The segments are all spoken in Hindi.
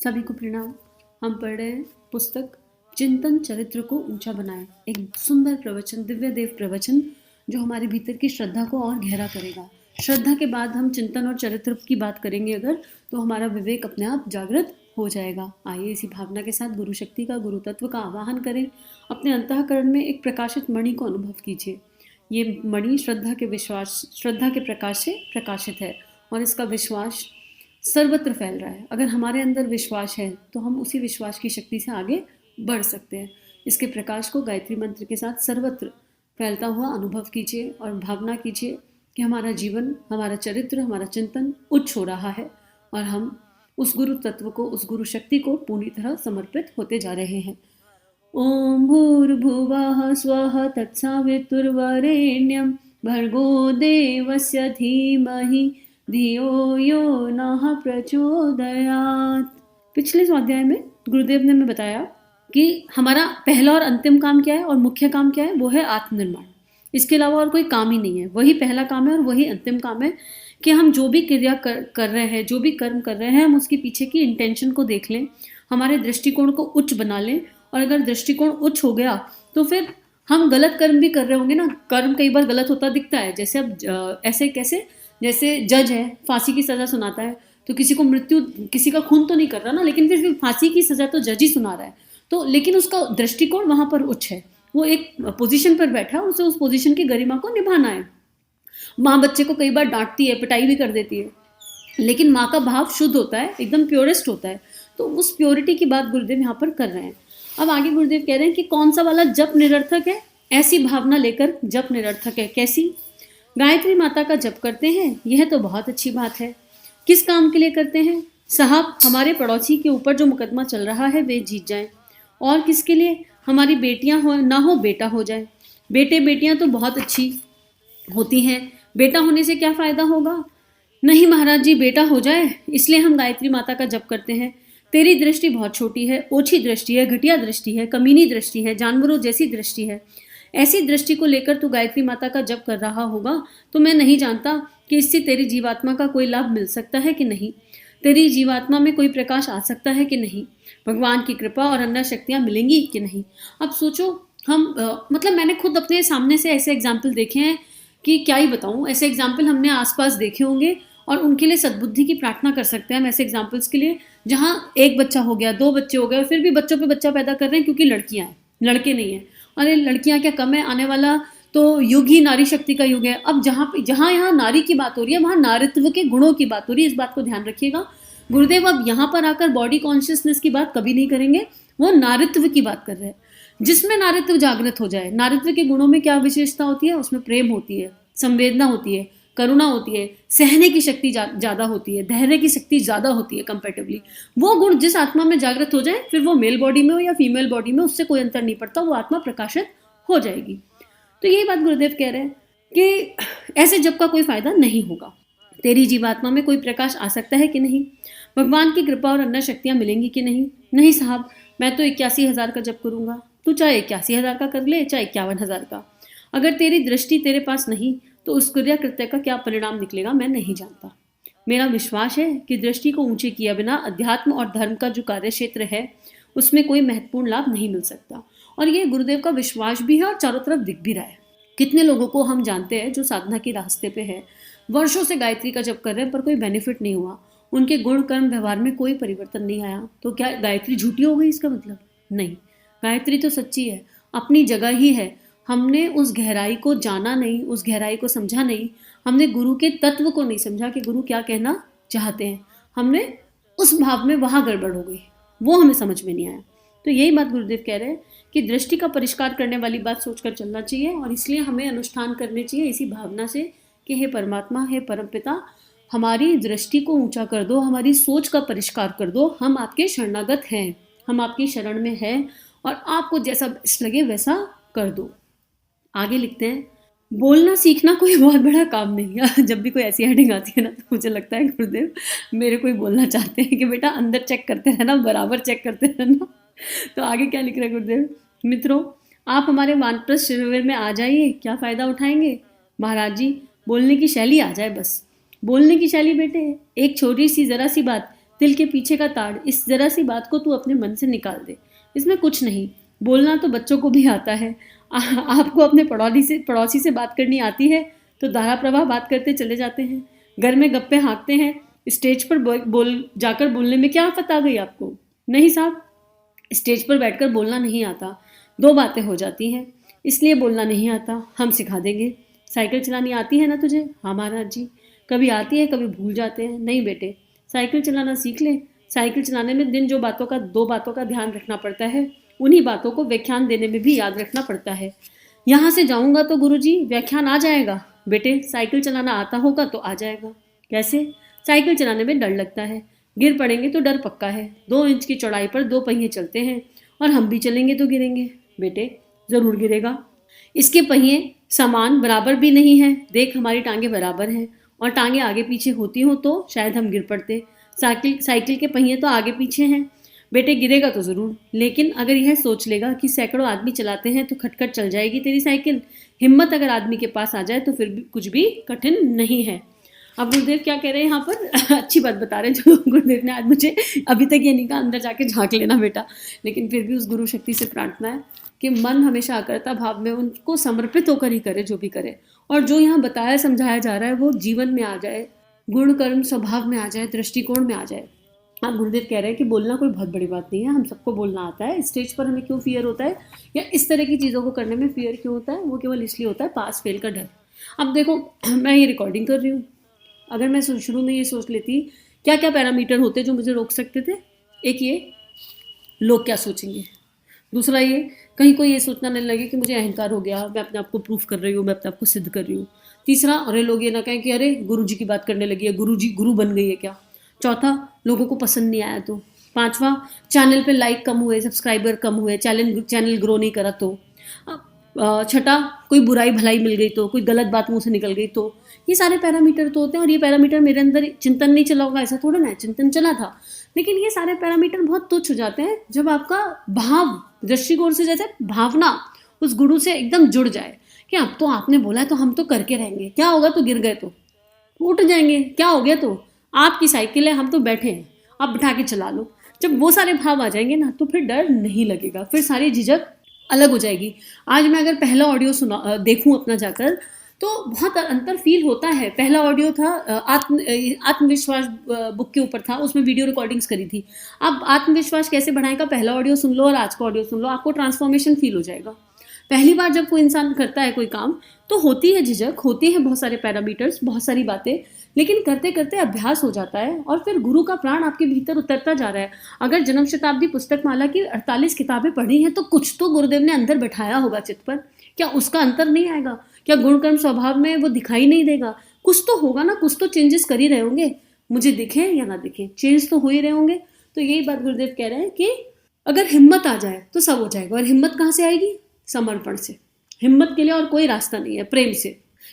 सभी को प्रणाम। हम पढ़ रहे हैं पुस्तक चिंतन चरित्र को ऊंचा बनाए, एक सुंदर प्रवचन, दिव्य देव प्रवचन जो हमारे भीतर की श्रद्धा को और गहरा करेगा। श्रद्धा के बाद हम चिंतन और चरित्र की बात करेंगे अगर, तो हमारा विवेक अपने आप जागृत हो जाएगा। आइए इसी भावना के साथ गुरु शक्ति का, गुरु तत्व का आवाहन करें। अपने अंतःकरण में एक प्रकाशित मणि को अनुभव कीजिए। ये मणि श्रद्धा के प्रकाश से प्रकाशित है और इसका विश्वास सर्वत्र फैल रहा है। अगर हमारे अंदर विश्वास है तो हम उसी विश्वास की शक्ति से आगे बढ़ सकते हैं। इसके प्रकाश को गायत्री मंत्र के साथ सर्वत्र फैलता हुआ अनुभव कीजिए और भावना कीजिए कि हमारा जीवन, हमारा चरित्र, हमारा चिंतन उच्च हो रहा है और हम उस गुरु तत्व को, उस गुरु शक्ति को पूरी तरह समर्पित होते जा रहे हैं। ओम भूर्भुवः स्वः तत्सवितुर्वरेण्यं भर्गो देवस्य धीमहि धियो यो नः प्रचोदयात्। पिछले स्वाध्याय में गुरुदेव ने हमें बताया कि हमारा पहला और अंतिम काम क्या है और मुख्य काम क्या है, वो है आत्मनिर्माण। इसके अलावा और कोई काम ही नहीं है। वही पहला काम है और वही अंतिम काम है कि हम जो भी क्रिया कर रहे हैं, जो भी कर्म कर रहे हैं, हम उसके पीछे की इंटेंशन को देख लें, हमारे दृष्टिकोण को उच्च बना लें। और अगर दृष्टिकोण उच्च हो गया तो फिर हम गलत कर्म भी कर रहे होंगे ना। कर्म कई बार गलत होता दिखता है। जैसे अब ऐसे कैसे, जैसे जज है, फांसी की सज़ा सुनाता है तो किसी का खून तो नहीं कर रहा ना, लेकिन फिर फांसी की सज़ा तो जज ही सुना रहा है। तो लेकिन उसका दृष्टिकोण वहाँ पर उच्च है, वो एक पोजीशन पर बैठा है और उसे उस पोजीशन की गरिमा को निभाना है। माँ बच्चे को कई बार डांटती है, पिटाई भी कर देती है, लेकिन माँ का भाव शुद्ध होता है, एकदम प्योरेस्ट होता है। तो उस प्योरिटी की बात गुरुदेव यहाँ पर कर रहे हैं। अब आगे गुरुदेव कह रहे हैं कि कौन सा वाला जप निरर्थक है। ऐसी भावना लेकर जप निरर्थक है। कैसी? गायत्री माता का जप करते हैं, यह तो बहुत अच्छी बात है। किस काम के लिए करते हैं? साहब, हमारे पड़ोसी के ऊपर जो मुकदमा चल रहा है वे जीत जाएं। और किसके लिए? हमारी बेटियां ना हो, बेटा हो जाए। बेटे बेटियां तो बहुत अच्छी होती हैं, बेटा होने से क्या फ़ायदा होगा? नहीं महाराज जी, बेटा हो जाए, इसलिए हम गायत्री माता का जप करते हैं। तेरी दृष्टि बहुत छोटी है, ओछी दृष्टि है, घटिया दृष्टि है, कमीनी दृष्टि है, जानवरों जैसी दृष्टि है। ऐसी दृष्टि को लेकर तू गायत्री माता का जप कर रहा होगा तो मैं नहीं जानता कि इससे तेरी जीवात्मा का कोई लाभ मिल सकता है कि नहीं, तेरी जीवात्मा में कोई प्रकाश आ सकता है कि नहीं, भगवान की कृपा और अन्य शक्तियाँ मिलेंगी कि नहीं। अब सोचो, हम मतलब मैंने खुद अपने सामने से ऐसे एग्जाम्पल देखे हैं कि क्या ही बताऊँ। ऐसे एग्जाम्पल हमने आसपास देखे होंगे और उनके लिए सद्बुद्धि की प्रार्थना कर सकते हैं हम ऐसे एग्जाम्पल्स के लिए, जहाँ एक बच्चा हो गया, 2 बच्चे हो गए, फिर भी बच्चों पे बच्चा पैदा कर रहे हैं क्योंकि लड़कियाँ हैं, लड़के नहीं हैं। अरे लड़कियाँ क्या कम है? आने वाला तो युग ही नारी शक्ति का युग है। अब जहाँ यहाँ नारी की बात हो रही है, वहाँ नारित्व के गुणों की बात हो रही है। इस बात को ध्यान रखिएगा। गुरुदेव अब यहाँ पर आकर बॉडी कॉन्शियसनेस की बात कभी नहीं करेंगे, वो नारित्व की बात कर रहे हैं, जिसमें नारित्व जागृत हो जाए। नारित्व के गुणों में क्या विशेषता होती है? उसमें प्रेम होती है, संवेदना होती है, करुणा होती है, सहने की शक्ति ज़्यादा होती है, धैर्य की शक्ति ज़्यादा होती है कंपैरेटिवली। वो गुण जिस आत्मा में जागृत हो जाए, फिर वो मेल बॉडी में हो या फीमेल बॉडी में, उससे कोई अंतर नहीं पड़ता, वो आत्मा प्रकाशित हो जाएगी। तो यही बात गुरुदेव कह रहे हैं कि ऐसे जप का कोई फायदा नहीं होगा। तेरी जीवात्मा में कोई प्रकाश आ सकता है कि नहीं, भगवान की कृपा और अन्य शक्तियाँ मिलेंगी कि नहीं। नहीं साहब, मैं तो 81,000 का जप करूँगा। तू चाहे 81,000 का कर ले, चाहे 51,000 का। अगर तेरी दृष्टि तेरे पास नहीं तो उस क्रिया कृत्य का क्या परिणाम निकलेगा मैं नहीं जानता। मेरा विश्वास है कि दृष्टि को ऊंचे किए बिना अध्यात्म और धर्म का जो कार्य क्षेत्र है उसमें कोई महत्वपूर्ण लाभ नहीं मिल सकता। और ये गुरुदेव का विश्वास भी है और चारों तरफ दिख भी रहा है। कितने लोगों को हम जानते हैं जो साधना के रास्ते पे है, वर्षों से गायत्री का जप कर रहे हैं पर कोई बेनिफिट नहीं हुआ, उनके गुण कर्म व्यवहार में कोई परिवर्तन नहीं आया। तो क्या गायत्री झूठी हो गई? इसका मतलब नहीं, गायत्री तो सच्ची है, अपनी जगह ही है। हमने उस गहराई को जाना नहीं, उस गहराई को समझा नहीं, हमने गुरु के तत्व को नहीं समझा कि गुरु क्या कहना चाहते हैं। हमने उस भाव में वहाँ गड़बड़ हो गई, वो हमें समझ में नहीं आया। तो यही बात गुरुदेव कह रहे हैं कि दृष्टि का परिष्कार करने वाली बात सोचकर चलना चाहिए और इसलिए हमें अनुष्ठान करने चाहिए इसी भावना से कि हे परमात्मा, हे परमपिता, हमारी दृष्टि को ऊंचा कर दो, हमारी सोच का परिष्कार कर दो। हम आपके शरणागत हैं, हम आपकी शरण में हैं और आपको जैसा बेस्ट लगे वैसा कर दो। आगे लिखते हैं, बोलना सीखना कोई बहुत बड़ा काम नहीं है। जब भी कोई ऐसी हेडिंग आती है ना तो मुझे लगता है गुरुदेव मेरे को ही बोलना चाहते हैं कि बेटा अंदर चेक करते रहना, बराबर चेक करते रहना। तो आगे क्या लिख रहे हैं गुरुदेव? मित्रों, आप हमारे वानप्रस्थ शिविर में आ जाइए, क्या फ़ायदा उठाएंगे? महाराज जी, बोलने की शैली आ जाए बस। बोलने की शैली बेटे, एक छोटी सी ज़रा सी बात तिल के पीछे का ताड़, इस जरा सी बात को तू अपने मन से निकाल दे। इसमें कुछ नहीं, बोलना तो बच्चों को भी आता है। आपको अपने पड़ोसी से बात करनी आती है तो धारा प्रवाह बात करते चले जाते हैं, घर में गप्पे हाँकते हैं, स्टेज पर जाकर बोलने में क्या आफत आ गई आपको? नहीं साहब, स्टेज पर बैठकर बोलना नहीं आता, दो बातें हो जाती हैं, इसलिए बोलना नहीं आता, हम सिखा देंगे। साइकिल चलानी आती है ना तुझे? हाँ महाराज जी। कभी आती है, कभी भूल जाते हैं। नहीं बेटे, साइकिल चलाना सीख ले। साइकिल चलाने में दो बातों का ध्यान रखना पड़ता है, उन्हीं बातों को व्याख्यान देने में भी याद रखना पड़ता है। यहाँ से जाऊँगा तो गुरुजी व्याख्यान आ जाएगा। बेटे, साइकिल चलाना आता होगा तो आ जाएगा। कैसे? साइकिल चलाने में डर लगता है, गिर पड़ेंगे तो डर पक्का है। 2 इंच की चौड़ाई पर 2 पहिए चलते हैं और हम भी चलेंगे तो गिरेंगे। बेटे, ज़रूर गिरेगा। इसके पहिए समान बराबर भी नहीं है। देख, हमारी टांगें बराबर हैं और टांगें आगे पीछे होती हो तो शायद हम गिर पड़ते। साइकिल के पहिए तो आगे पीछे हैं। बेटे, गिरेगा तो ज़रूर, लेकिन अगर यह सोच लेगा कि सैकड़ों आदमी चलाते हैं तो खटखट चल जाएगी तेरी साइकिल। हिम्मत अगर आदमी के पास आ जाए तो फिर भी कुछ भी कठिन नहीं है। अब गुरुदेव क्या कह रहे हैं यहाँ पर? अच्छी बात बता रहे हैं जो गुरुदेव ने आज मुझे अभी तक ये नहीं कहा, अंदर जाके झांक लेना बेटा, लेकिन फिर भी उस गुरु शक्ति से प्रार्थना है कि मन हमेशा अकर्ता भाव में उनको समर्पित होकर ही करे जो भी करे, और जो यहाँ बताया समझाया जा रहा है वो जीवन में आ जाए, गुण कर्म स्वभाव में आ जाए, दृष्टिकोण में आ जाए। आप गुरुदेव कह रहे हैं कि बोलना कोई बहुत बड़ी बात नहीं है, हम सबको बोलना आता है। स्टेज पर हमें क्यों फियर होता है या इस तरह की चीज़ों को करने में फियर क्यों होता है? वो केवल इसलिए होता है पास फेल का डर। अब देखो, मैं ये रिकॉर्डिंग कर रही हूँ, अगर मैं शुरू में ये सोच लेती क्या क्या पैरामीटर होते जो मुझे रोक सकते थे? एक ये, लोग क्या सोचेंगे। दूसरा ये, कहीं कोई ये सोचना नहीं लगे कि मुझे अहंकार हो गया, मैं अपने आप को प्रूफ कर रही हूँ, मैं अपने आप को सिद्ध कर रही हूँ। तीसरा, अरे लोग ये ना कहें कि अरे गुरु जी की बात करने लगी है, गुरु बन गई है क्या। चौथा, लोगों को पसंद नहीं आया तो। पांचवा, चैनल पे लाइक कम हुए, सब्सक्राइबर कम हुए, चैनल ग्रो नहीं करा तो। छठा, कोई बुराई भलाई मिल गई तो, कोई गलत बात मुंह से निकल गई तो। ये सारे पैरामीटर तो होते हैं, और ये पैरामीटर मेरे अंदर चिंतन नहीं चला होगा ऐसा थोड़ा ना है, चिंतन चला था, लेकिन ये सारे पैरामीटर बहुत तुच्छ हो जाते हैं जब आपका भाव, दृष्टिकोण से जैसे भावना उस गुरु से एकदम जुड़ जाए कि अब तो आपने बोला है तो हम तो करके रहेंगे, क्या होगा तो गिर गए तो उठ जाएंगे, क्या हो गया तो आपकी साइकिल है, हम तो बैठे हैं, आप बिठा के चला लो। जब वो सारे भाव आ जाएंगे ना तो फिर डर नहीं लगेगा, फिर सारी झिझक अलग हो जाएगी। आज मैं अगर पहला ऑडियो देखूं अपना जाकर तो बहुत अंतर फील होता है। पहला ऑडियो था आत्मविश्वास बुक के ऊपर था, उसमें वीडियो रिकॉर्डिंग्स करी थी। अब आत्मविश्वास कैसे बढ़ाएं का पहला ऑडियो सुन लो और आज का ऑडियो सुन लो, आपको ट्रांसफॉर्मेशन फील हो जाएगा। पहली बार जब कोई इंसान करता है कोई काम तो होती है झिझक, होती है बहुत सारे पैरामीटर्स, बहुत सारी बातें, लेकिन करते करते अभ्यास हो जाता है और फिर गुरु का प्राण आपके भीतर उतरता जा रहा है। अगर जन्म शताब्दी पुस्तक माला की 48 किताबें पढ़ी हैं तो कुछ तो गुरुदेव ने अंदर बैठाया होगा चित्त पर, क्या उसका अंतर नहीं आएगा? क्या गुण कर्म स्वभाव में वो दिखाई नहीं देगा? कुछ तो होगा ना, कुछ तो चेंजेस कर ही रहे होंगे, मुझे दिखे या ना दिखे, चेंज तो हो ही रहे होंगे। तो यही बात गुरुदेव कह रहे हैं कि अगर हिम्मत आ जाए तो सब हो जाएगा। और हिम्मत कहाँ से आएगी? समर्पण से। हिम्मत के लिए और कोई रास्ता नहीं है, प्रेम से।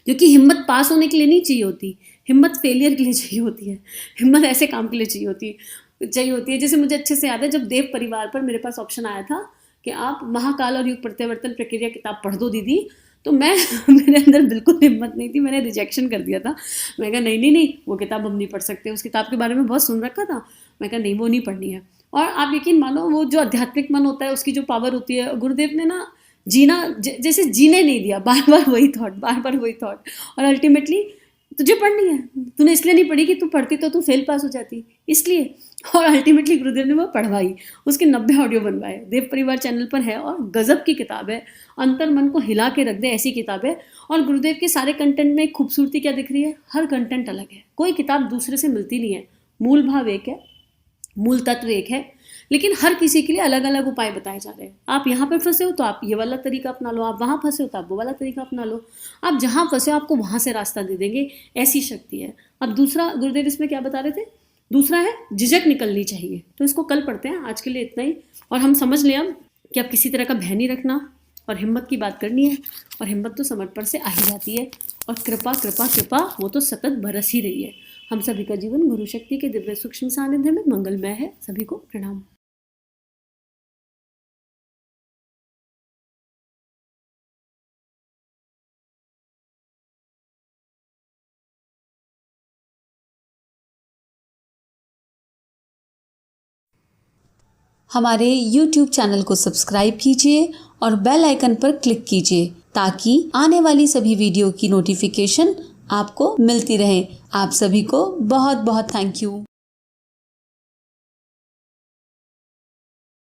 क्योंकि हिम्मत पास होने के लिए नहीं चाहिए होती, हिम्मत फेलियर के लिए चाहिए होती है, हिम्मत ऐसे काम के लिए चाहिए होती है। जैसे मुझे अच्छे से याद है, जब देव परिवार पर मेरे पास ऑप्शन आया था कि आप महाकाल और युग प्रत्यावर्तन प्रक्रिया किताब पढ़ दो दीदी, तो मैं मेरे अंदर बिल्कुल हिम्मत नहीं थी, मैंने रिजेक्शन कर दिया था। मैं कहा नहीं, वो किताब हम नहीं पढ़ सकते, उस किताब के बारे में बहुत सुन रखा था, मैं कहा नहीं वो नहीं पढ़नी है। और आप यकीन मानो, वो जो आध्यात्मिक मन होता है उसकी जो पावर होती है, गुरुदेव ने ना जीना जैसे जीने नहीं दिया, बार बार वही थॉट, और अल्टीमेटली तुझे पढ़नी है, तूने इसलिए नहीं पढ़ी कि तू पढ़ती तो तू फेल पास हो जाती, इसलिए। और अल्टीमेटली गुरुदेव ने वो पढ़वाई, उसके 90 ऑडियो बनवाए, देव परिवार चैनल पर है, और गजब की किताब है, अंतर मन को हिला के रख दे ऐसी किताब है। और गुरुदेव के सारे कंटेंट में खूबसूरती क्या दिख रही है? हर कंटेंट अलग है, कोई किताब दूसरे से मिलती नहीं है, मूल भाव एक है, मूल तत्व एक है, लेकिन हर किसी के लिए अलग अलग उपाय बताए जा रहे हैं। आप यहाँ पर फंसे हो तो आप ये वाला तरीका अपना लो, आप वहाँ फंसे हो तो आप वो वाला तरीका अपना लो, आप जहाँ फंसे हो आपको वहाँ से रास्ता दे देंगे, ऐसी शक्ति है। अब दूसरा गुरुदेव इसमें क्या बता रहे थे? दूसरा है झिझक निकलनी चाहिए, तो इसको कल पढ़ते हैं, आज के लिए इतना ही। और हम समझ लें अब कि अब किसी तरह का भय नहीं रखना और हिम्मत की बात करनी है, और हिम्मत तो समर्पण से आ ही जाती है, और कृपा कृपा कृपा वो तो सतत बरस ही रही है। हम सभी का जीवन गुरु शक्ति के दिव्य सूक्ष्म सानिध्य में मंगलमय है। सभी को प्रणाम। हमारे YouTube चैनल को सब्सक्राइब कीजिए और बेल आइकन पर क्लिक कीजिए ताकि आने वाली सभी वीडियो की नोटिफिकेशन आपको मिलती रहे। आप सभी को बहुत बहुत थैंक यू।